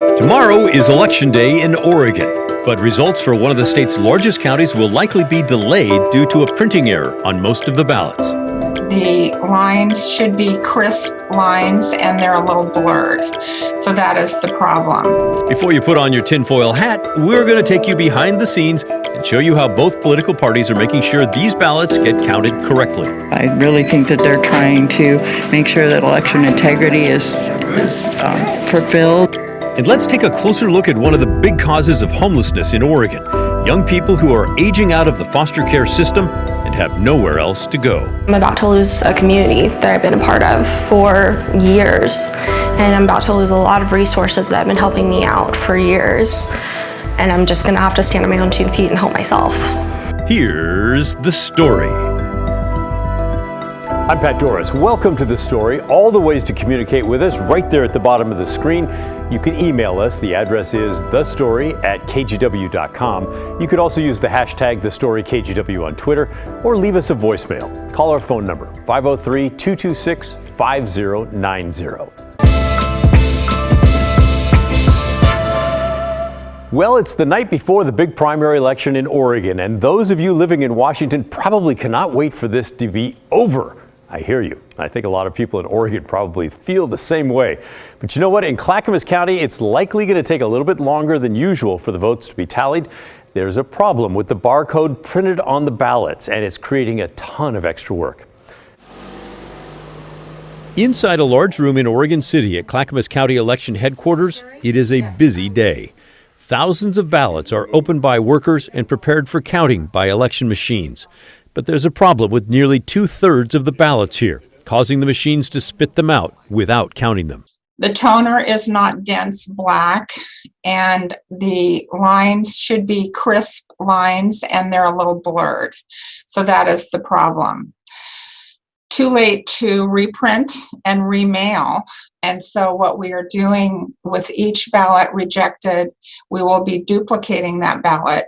Tomorrow is Election Day in Oregon, but results for one of the state's largest counties will likely be delayed due to a printing error on most of the ballots. The lines should be crisp lines and they're a little blurred. So that is the problem. Before you put on your tinfoil hat, we're going to take you behind the scenes and show you how both political parties are making sure these ballots get counted correctly. I really think that they're trying to make sure that election integrity is fulfilled. And let's take a closer look at one of the big causes of homelessness in Oregon. Young people who are aging out of the foster care system and have nowhere else to go. I'm about to lose a community that I've been a part of for years, and I'm about to lose a lot of resources that have been helping me out for years, and I'm just gonna have to stand on my own 2 feet and help myself. Here's the story. I'm Pat Doris. Welcome to The Story. All the ways to communicate with us right there at the bottom of the screen. You can email us. The address is thestory@kgw.com. You could also use the hashtag TheStoryKGW on Twitter or leave us a voicemail. Call our phone number, 503-226-5090. Well, it's the night before the big primary election in Oregon, and those of you living in Washington probably cannot wait for this to be over. I hear you. I think a lot of people in Oregon probably feel the same way. But you know what? In Clackamas County, it's likely going to take a little bit longer than usual for the votes to be tallied. There's a problem with the barcode printed on the ballots, and it's creating a ton of extra work. Inside a large room in Oregon City at Clackamas County election headquarters, it is a busy day. Thousands of ballots are opened by workers and prepared for counting by election machines. But there's a problem with nearly 2/3 of the ballots here, causing the machines to spit them out without counting them. The toner is not dense black, and the lines should be crisp lines and they're a little blurred. So that is the problem. Too late to reprint and remail. And so what we are doing with each ballot rejected, we will be duplicating that ballot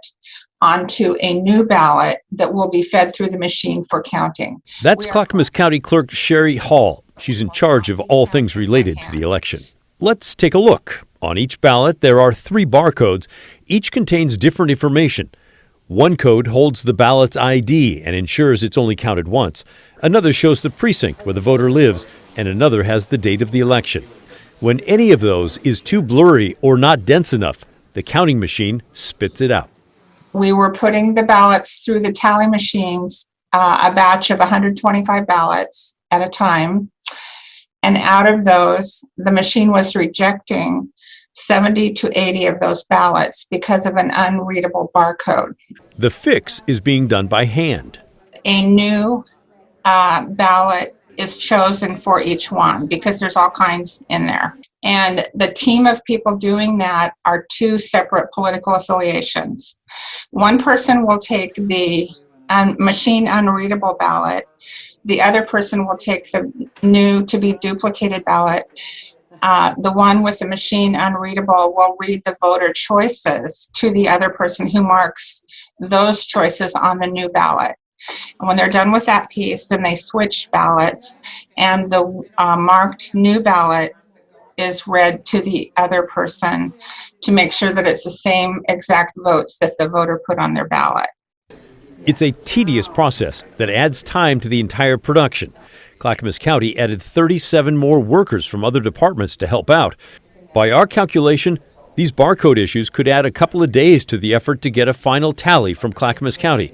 onto a new ballot that will be fed through the machine for counting. That's Clackamas County Clerk Sherry Hall. She's in charge of all things related to the election. Let's take a look. On each ballot, there are 3 barcodes. Each contains different information. One code holds the ballot's ID and ensures it's only counted once. Another shows the precinct where the voter lives, and another has the date of the election. When any of those is too blurry or not dense enough, the counting machine spits it out. We were putting the ballots through the tally machines, a batch of 125 ballots at a time. And out of those, the machine was rejecting 70 to 80 of those ballots because of an unreadable barcode. The fix is being done by hand. A new ballot is chosen for each one because there's all kinds in there. And the team of people doing that are 2 separate political affiliations. One person will take the machine unreadable ballot. The other person will take the new to be duplicated ballot. The one with the machine unreadable will read the voter choices to the other person who marks those choices on the new ballot. And when they're done with that piece, then they switch ballots, and the marked new ballot is read to the other person to make sure that it's the same exact votes that the voter put on their ballot. It's a tedious process that adds time to the entire production. Clackamas County added 37 more workers from other departments to help out. By our calculation, these barcode issues could add a couple of days to the effort to get a final tally from Clackamas County.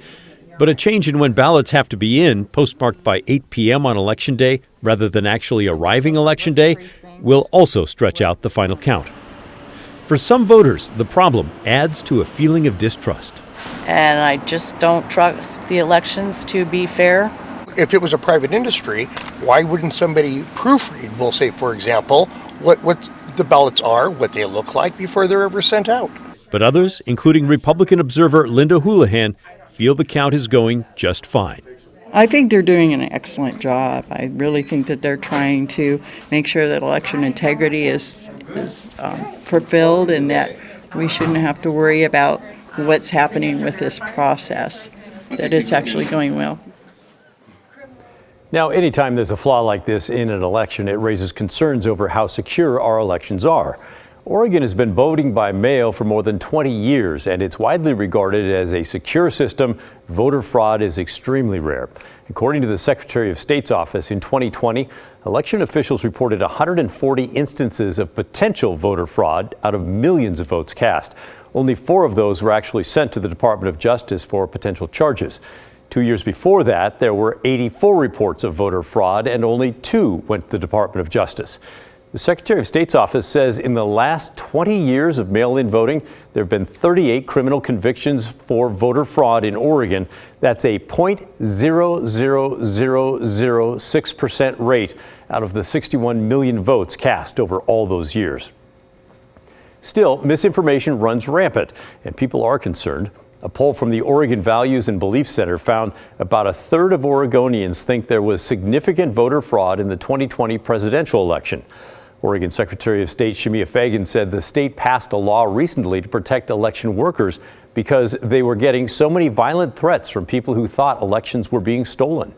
But a change in when ballots have to be in, postmarked by 8 p.m. on Election Day rather than actually arriving Election Day, will also stretch out the final count. For some voters, the problem adds to a feeling of distrust. And I just don't trust the elections to be fair. If it was a private industry, why wouldn't somebody proofread, we'll say, for example, what the ballots are, what they look like before they're ever sent out? But others, including Republican observer Linda Houlihan, feel the count is going just fine. I think they're doing an excellent job. I really think that they're trying to make sure that election integrity is fulfilled and that we shouldn't have to worry about what's happening with this process, that it's actually going well. Now, anytime there's a flaw like this in an election, it raises concerns over how secure our elections are. Oregon has been voting by mail for more than 20 years, and it's widely regarded as a secure system. Voter fraud is extremely rare. According to the Secretary of State's office, in 2020, election officials reported 140 instances of potential voter fraud out of millions of votes cast. Only 4 of those were actually sent to the Department of Justice for potential charges. 2 years before that, there were 84 reports of voter fraud, and only 2 went to the Department of Justice. The Secretary of State's office says in the last 20 years of mail-in voting, there have been 38 criminal convictions for voter fraud in Oregon. That's a 0.00006% rate out of the 61 million votes cast over all those years. Still, misinformation runs rampant, and people are concerned. A poll from the Oregon Values and Belief Center found about a third of Oregonians think there was significant voter fraud in the 2020 presidential election. Oregon Secretary of State Shemia Fagan said the state passed a law recently to protect election workers because they were getting so many violent threats from people who thought elections were being stolen.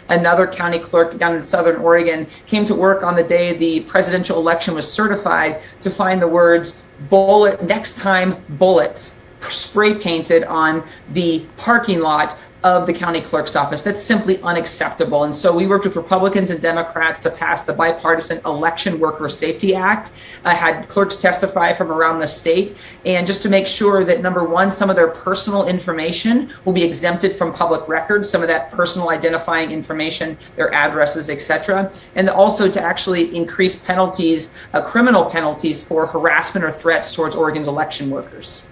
Another county clerk down in Southern Oregon came to work on the day the presidential election was certified to find the words "bullet next time bullets" spray painted on the parking lot of the county clerk's office. That's simply unacceptable. And so we worked with Republicans and Democrats to pass the bipartisan Election Worker Safety Act. I had clerks testify from around the state, and just to make sure that, number one, some of their personal information will be exempted from public records, some of that personal identifying information, their addresses, etc. And also to actually increase penalties, criminal penalties for harassment or threats towards Oregon's election workers.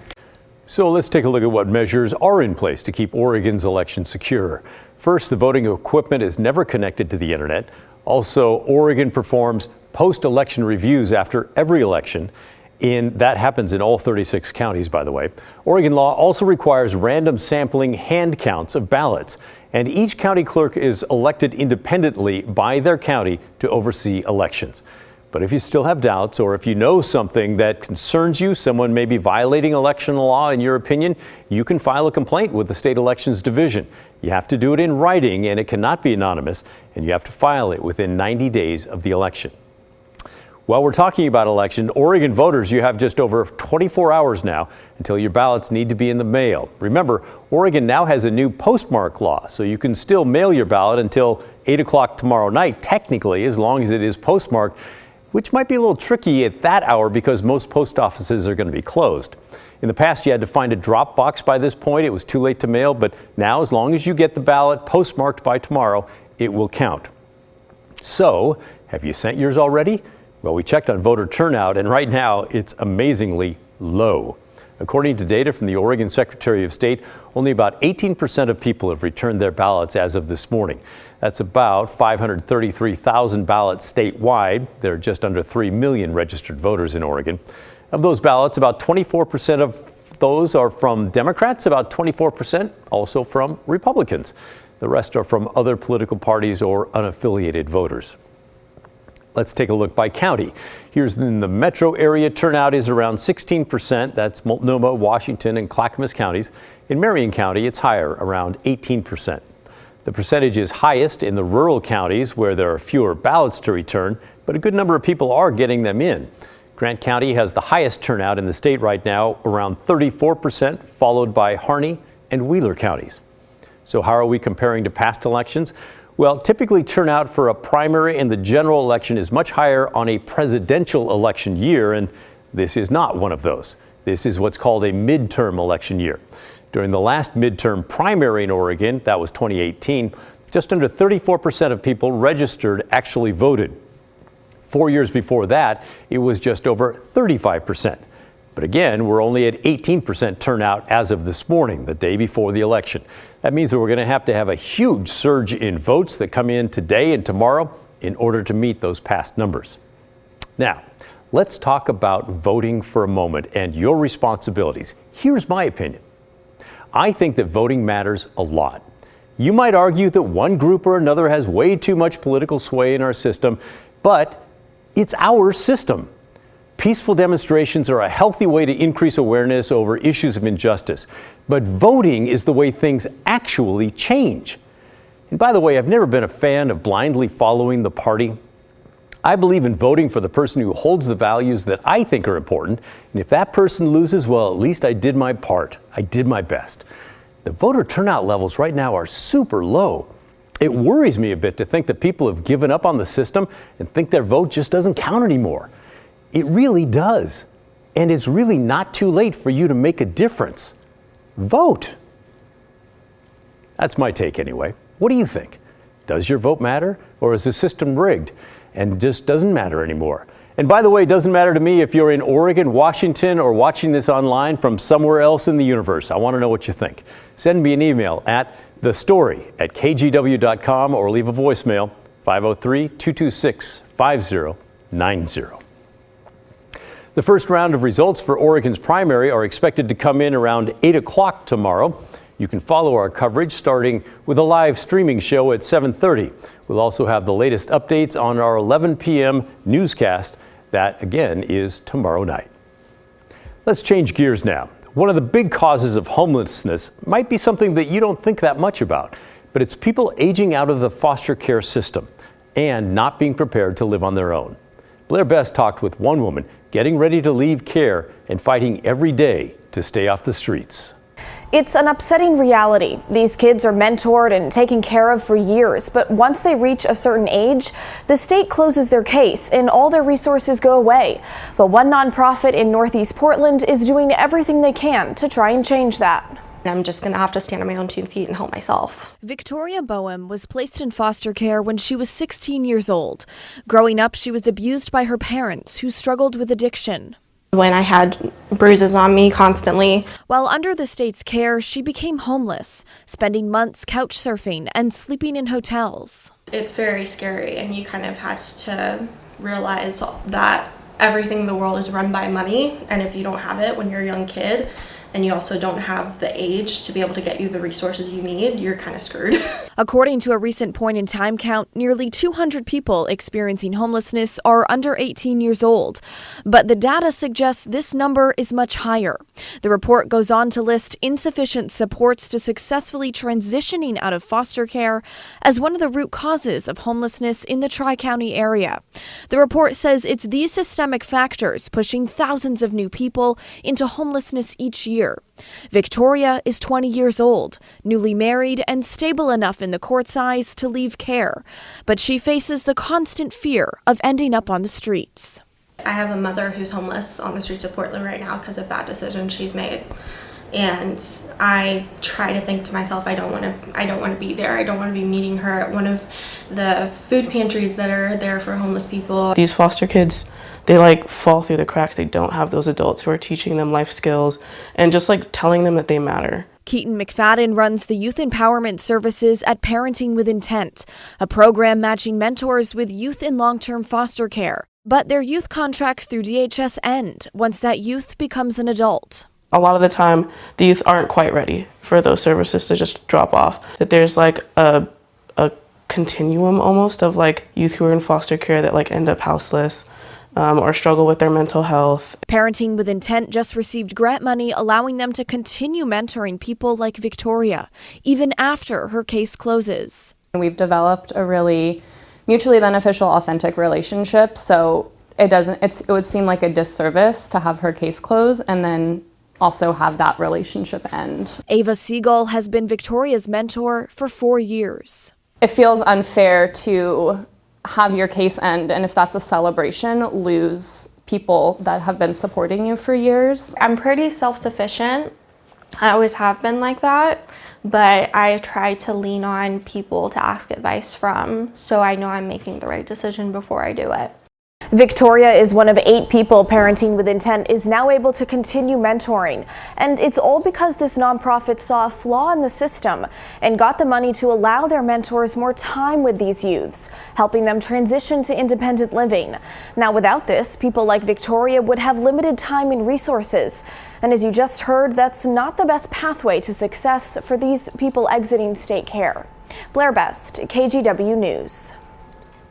So let's take a look at what measures are in place to keep Oregon's election secure. First, the voting equipment is never connected to the internet. Also, Oregon performs post-election reviews after every election. That happens in all 36 counties, by the way. Oregon law also requires random sampling hand counts of ballots. And each county clerk is elected independently by their county to oversee elections. But if you still have doubts, or if you know something that concerns you, someone may be violating election law in your opinion, you can file a complaint with the State Elections Division. You have to do it in writing, and it cannot be anonymous, and you have to file it within 90 days of the election. While we're talking about election, Oregon voters, you have just over 24 hours now until your ballots need to be in the mail. Remember, Oregon now has a new postmark law, so you can still mail your ballot until 8 o'clock tomorrow night, technically, as long as it is postmarked, which might be a little tricky at that hour because most post offices are going to be closed. In the past, you had to find a drop box by this point. It was too late to mail, but now as long as you get the ballot postmarked by tomorrow, it will count. So, have you sent yours already? Well, we checked on voter turnout, and right now it's amazingly low. According to data from the Oregon Secretary of State, only about 18% of people have returned their ballots as of this morning. That's about 533,000 ballots statewide. There are just under 3 million registered voters in Oregon. Of those ballots, about 24% of those are from Democrats, about 24% also from Republicans. The rest are from other political parties or unaffiliated voters. Let's take a look by county. Here's in the metro area, turnout is around 16%. That's Multnomah, Washington, and Clackamas counties. In Marion County, it's higher, around 18%. The percentage is highest in the rural counties where there are fewer ballots to return, but a good number of people are getting them in. Grant County has the highest turnout in the state right now, around 34%, followed by Harney and Wheeler counties. So how are we comparing to past elections? Well, typically turnout for a primary and the general election is much higher on a presidential election year, and this is not one of those. This is what's called a midterm election year. During the last midterm primary in Oregon, that was 2018, just under 34% of people registered actually voted. 4 years before that, it was just over 35%. But again, we're only at 18% turnout as of this morning, the day before the election. That means that we're going to have a huge surge in votes that come in today and tomorrow in order to meet those past numbers. Now, let's talk about voting for a moment and your responsibilities. Here's my opinion. I think that voting matters a lot. You might argue that one group or another has way too much political sway in our system, but it's our system. Peaceful demonstrations are a healthy way to increase awareness over issues of injustice, but voting is the way things actually change. And by the way, I've never been a fan of blindly following the party. I believe in voting for the person who holds the values that I think are important. And if that person loses, well, at least I did my part. I did my best. The voter turnout levels right now are super low. It worries me a bit to think that people have given up on the system and think their vote just doesn't count anymore. It really does. And it's really not too late for you to make a difference. Vote. That's my take anyway. What do you think? Does your vote matter, or is the system rigged and just doesn't matter anymore? And by the way, it doesn't matter to me if you're in Oregon, Washington, or watching this online from somewhere else in the universe. I want to know what you think. Send me an email at thestory@kgw.com or leave a voicemail 503-226-5090. The first round of results for Oregon's primary are expected to come in around 8 o'clock tomorrow. You can follow our coverage starting with a live streaming show at 7:30. We'll also have the latest updates on our 11 p.m. newscast. That, again, is tomorrow night. Let's change gears now. One of the big causes of homelessness might be something that you don't think that much about, but it's people aging out of the foster care system and not being prepared to live on their own. Blair Best talked with one woman getting ready to leave care and fighting every day to stay off the streets. It's an upsetting reality. These kids are mentored and taken care of for years, but once they reach a certain age, the state closes their case and all their resources go away. But one nonprofit in Northeast Portland is doing everything they can to try and change that. I'm just going to have to stand on my own 2 feet and help myself. Victoria Boehm was placed in foster care when she was 16 years old. Growing up, she was abused by her parents, who struggled with addiction. When I had bruises on me constantly. While under the state's care, she became homeless, spending months couch surfing and sleeping in hotels. It's very scary, and you kind of have to realize that everything in the world is run by money, and if you don't have it when you're a young kid, and you also don't have the age to be able to get you the resources you need, you're kind of screwed. According to a recent point-in-time count, nearly 200 people experiencing homelessness are under 18 years old. But the data suggests this number is much higher. The report goes on to list insufficient supports to successfully transitioning out of foster care as one of the root causes of homelessness in the Tri-County area. The report says it's these systemic factors pushing thousands of new people into homelessness each year. Victoria is 20 years old, newly married and stable enough in the court's eyes to leave care, but she faces the constant fear of ending up on the streets. I have a mother who's homeless on the streets of Portland right now because of bad decisions she's made. And I try to think to myself, I don't want to be there. I don't want to be meeting her at one of the food pantries that are there for homeless people. These foster kids, they fall through the cracks. They don't have those adults who are teaching them life skills and just telling them that they matter. Keaton McFadden runs the Youth Empowerment Services at Parenting with Intent, a program matching mentors with youth in long-term foster care. But their youth contracts through DHS end once that youth becomes an adult. A lot of the time, the youth aren't quite ready for those services to just drop off. That there's a continuum almost of youth who are in foster care that end up houseless. Or struggle with their mental health. Parenting with Intent just received grant money allowing them to continue mentoring people like Victoria, even after her case closes. We've developed a really mutually beneficial, authentic relationship, so it would seem like a disservice to have her case close and then also have that relationship end. Ava Siegel has been Victoria's mentor for 4 years. It feels unfair to have your case end, and if that's a celebration, lose people that have been supporting you for years. I'm pretty self-sufficient. I always have been like that, but I try to lean on people to ask advice from, so I know I'm making the right decision before I do it. Victoria is one of 8 people Parenting with Intent is now able to continue mentoring. And it's all because this nonprofit saw a flaw in the system and got the money to allow their mentors more time with these youths, helping them transition to independent living. Now, without this, people like Victoria would have limited time and resources. And as you just heard, that's not the best pathway to success for these people exiting state care. Blair Best, KGW News.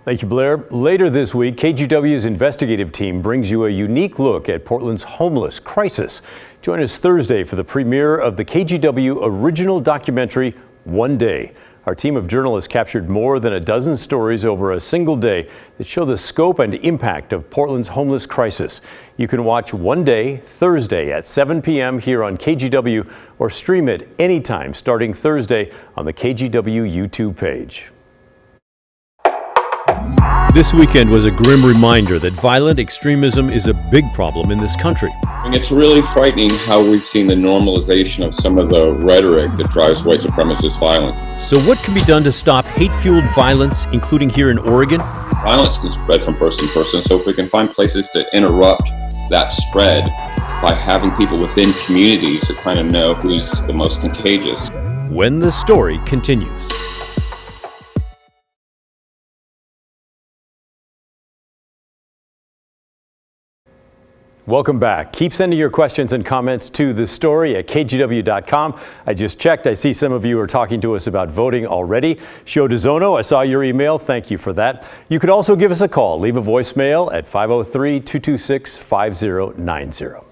Thank you, Blair. Later this week, KGW's investigative team brings you a unique look at Portland's homeless crisis. Join us Thursday for the premiere of the KGW original documentary, One Day. Our team of journalists captured more than a dozen stories over a single day that show the scope and impact of Portland's homeless crisis. You can watch One Day, Thursday at 7 p.m. here on KGW or stream it anytime starting Thursday on the KGW YouTube page. This weekend was a grim reminder that violent extremism is a big problem in this country. And it's really frightening how we've seen the normalization of some of the rhetoric that drives white supremacist violence. So what can be done to stop hate-fueled violence, including here in Oregon? Violence can spread from person to person, so if we can find places to interrupt that spread by having people within communities to kind of know who's the most contagious. When the story continues. Welcome back. Keep sending your questions and comments to the story at kgw.com. I just checked. I see some of you are talking to us about voting already. Show DeZono, I saw your email. Thank you for that. You could also give us a call. Leave a voicemail at 503-226-5090.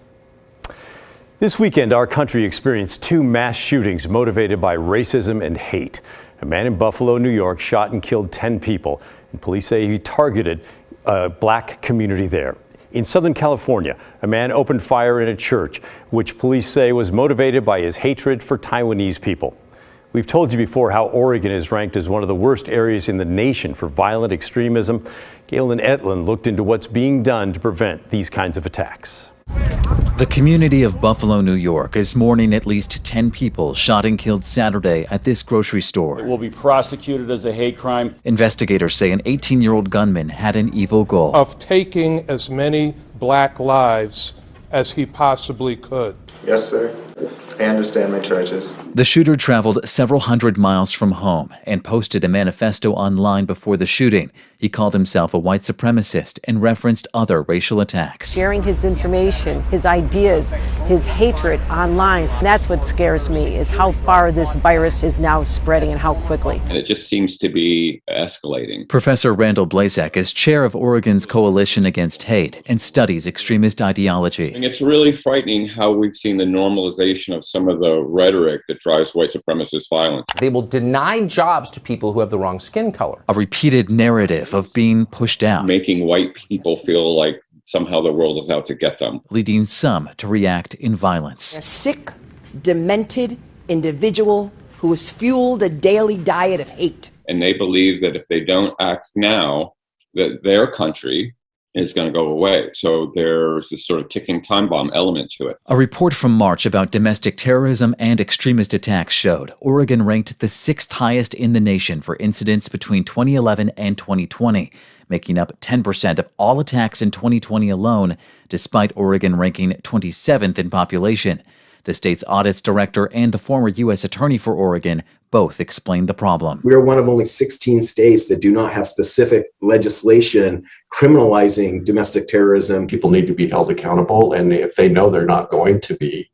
This weekend, our country experienced two mass shootings motivated by racism and hate. A man in Buffalo, New York, shot and killed 10 people, and police say he targeted a black community there. In Southern California, a man opened fire in a church, which police say was motivated by his hatred for Taiwanese people. We've told you before how Oregon is ranked as one of the worst areas in the nation for violent extremism. Galen Etlin looked into what's being done to prevent these kinds of attacks. The community of Buffalo, New York is mourning at least 10 people shot and killed Saturday at this grocery store. It will be prosecuted as a hate crime. Investigators say an 18-year-old gunman had an evil goal of taking as many black lives as he possibly could. Yes, sir. I understand my charges. The shooter traveled several hundred miles from home and posted a manifesto online before the shooting. He called himself a white supremacist and referenced other racial attacks. Sharing his information, his ideas, his hatred online. That's what scares me, is how far this virus is now spreading and how quickly. And it just seems to be escalating. Professor Randall Blazek is chair of Oregon's Coalition Against Hate and studies extremist ideology. And it's really frightening how we've seen the normalization of some of the rhetoric that drives white supremacist violence. They will deny jobs to people who have the wrong skin color. A repeated narrative of being pushed out, making white people feel like somehow the world is out to get them, leading some to react in violence. A sick, demented individual who has fueled a daily diet of hate. And they believe that if they don't act now, that their country is going to go away. So there's this sort of ticking time bomb element to it. A report from March about domestic terrorism and extremist attacks showed Oregon ranked the 6th highest in the nation for incidents between 2011 and 2020, making up 10% of all attacks in 2020 alone, despite Oregon ranking 27th in population. The state's audits director and the former U.S. attorney for Oregon both explained the problem. We are one of only 16 states that do not have specific legislation criminalizing domestic terrorism. People need to be held accountable, and if they know they're not going to be,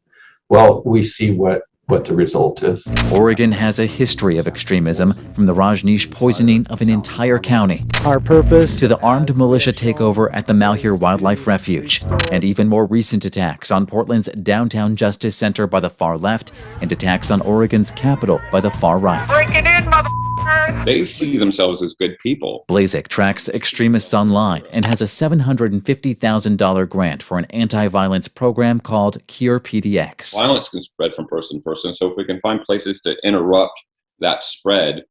well, we see what the result is. Oregon has a history of extremism, from the Rajneesh poisoning of an entire county, our purpose, to the armed militia takeover at the Malheur Wildlife Refuge, and even more recent attacks on Portland's Downtown Justice Center by the far left and attacks on Oregon's Capitol by the far right. Break it in, motherfucker! They see themselves as good people. Blazek tracks extremists online and has a $750,000 grant for an anti-violence program called Cure PDX. Violence can spread from person to person, so if we can find places to interrupt that spread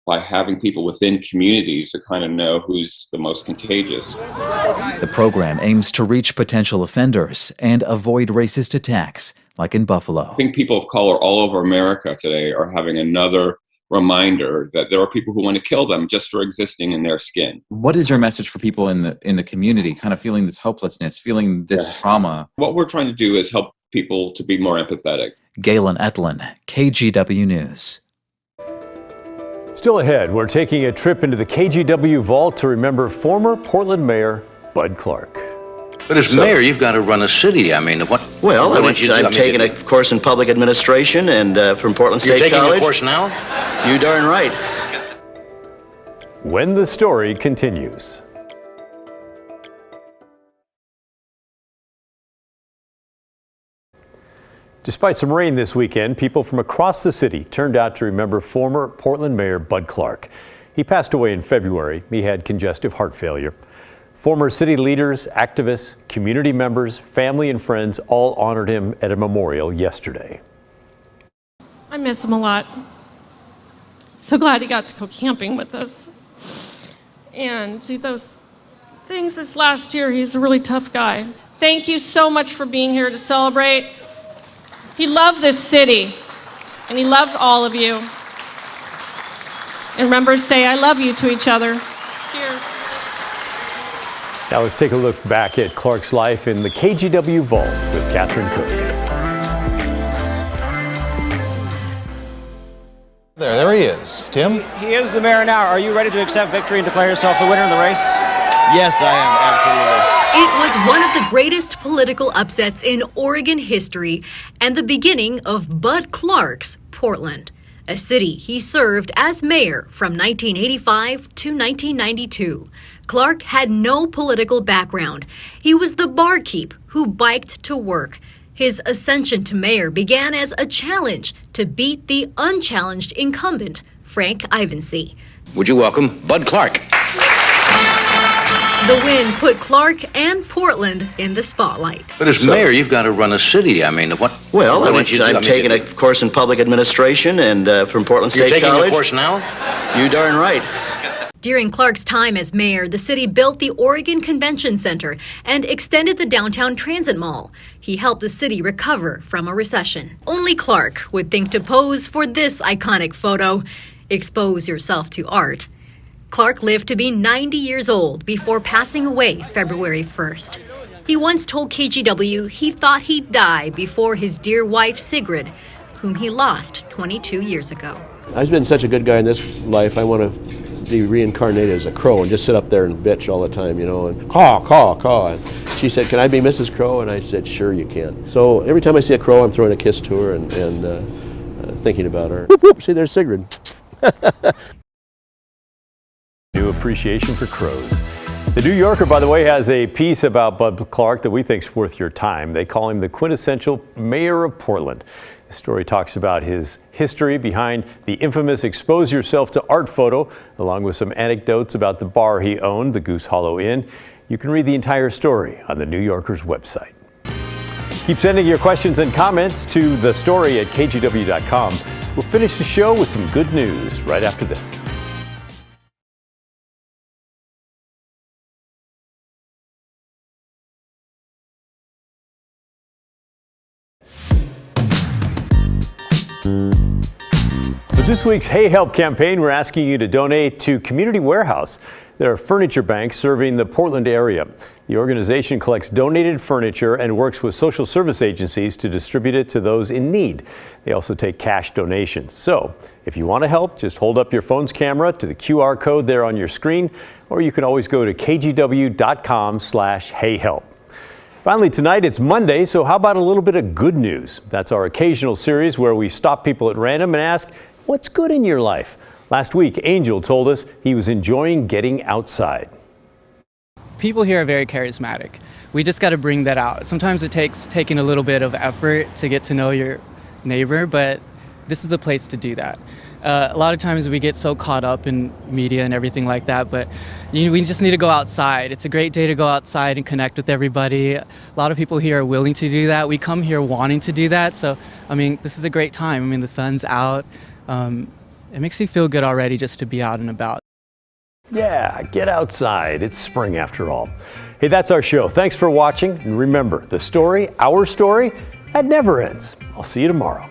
by having people within communities to kind of know who's the most contagious. The program aims to reach potential offenders and avoid racist attacks, like in Buffalo. I think people of color all over America today are having another reminder that there are people who want to kill them just for existing in their skin. What is your message for people in the community, kind of feeling this hopelessness, feeling this trauma? What we're trying to do is help people to be more empathetic. Galen Etlin, KGW News. Still ahead, we're taking a trip into the KGW vault to remember former Portland Mayor Bud Clark. But as mayor, you've got to run a city. I mean, what? Well, I'm taking a course in public administration and from Portland State College. You're taking a course now? You darn right. When the story continues. Despite some rain this weekend, people from across the city turned out to remember former Portland Mayor Bud Clark. He passed away in February. He had congestive heart failure. Former city leaders, activists, community members, family and friends all honored him at a memorial yesterday. I miss him a lot. So glad he got to go camping with us and do those things this last year. He's a really tough guy. Thank you so much for being here to celebrate. He loved this city, and he loved all of you. And remember, say I love you to each other. Cheers. Now let's take a look back at Clark's life in the KGW Vault with Catherine Cook. There he is. Tim? He is the mayor now. Are you ready to accept victory and declare yourself the winner in the race? Yes, I am, absolutely. It was one of the greatest political upsets in Oregon history and the beginning of Bud Clark's Portland, a city he served as mayor from 1985 to 1992. Clark had no political background. He was the barkeep who biked to work. His ascension to mayor began as a challenge to beat the unchallenged incumbent, Frank Ivancy. Would you welcome Bud Clark? The win put Clark and Portland in the spotlight. But as mayor, you've got to run a city. I mean, what? Well, what did you do? I've taken a course in public administration and from Portland State College. You're taking College. a course now? You darn right. During Clark's time as mayor, the city built the Oregon Convention Center and extended the downtown transit mall. He helped the city recover from a recession. Only Clark would think to pose for this iconic photo. Expose yourself to art. Clark lived to be 90 years old before passing away February 1st. He once told KGW he thought he'd die before his dear wife Sigrid, whom he lost 22 years ago. I've been such a good guy in this life, I want to be reincarnated as a crow and just sit up there and bitch all the time, you know, and caw, caw, caw. And she said, "Can I be Mrs. Crow?" And I said, "Sure you can." So every time I see a crow, I'm throwing a kiss to her and thinking about her. Whoop, whoop. See, there's Sigrid. New appreciation for crows. The New Yorker, by the way, has a piece about Bud Clark that we think is worth your time. They call him the quintessential mayor of Portland. The story talks about his history behind the infamous Expose Yourself to Art photo, along with some anecdotes about the bar he owned, the Goose Hollow Inn. You can read the entire story on the New Yorker's website. Keep sending your questions and comments to thestory@kgw.com. We'll finish the show with some good news right after this. For this week's Hey Help campaign, we're asking you to donate to Community Warehouse. They're a furniture bank serving the Portland area. The organization collects donated furniture and works with social service agencies to distribute it to those in need. They also take cash donations. So if you want to help, just hold up your phone's camera to the QR code there on your screen, or you can always go to kgw.com/heyhelp. Finally, tonight it's Monday, so how about a little bit of good news? That's our occasional series where we stop people at random and ask, what's good in your life? Last week, Angel told us he was enjoying getting outside. People here are very charismatic. We just got to bring that out. Sometimes it takes taking a little bit of effort to get to know your neighbor, but this is the place to do that. A lot of times we get so caught up in media and everything like that, but we just need to go outside. It's a great day to go outside and connect with everybody. A lot of people here are willing to do that. We come here wanting to do that, so I mean, this is a great time. I mean, the sun's out. It makes me feel good already just to be out and about. Yeah, get outside. It's spring after all. Hey, that's our show. Thanks for watching. And remember, the story, our story, that never ends. I'll see you tomorrow.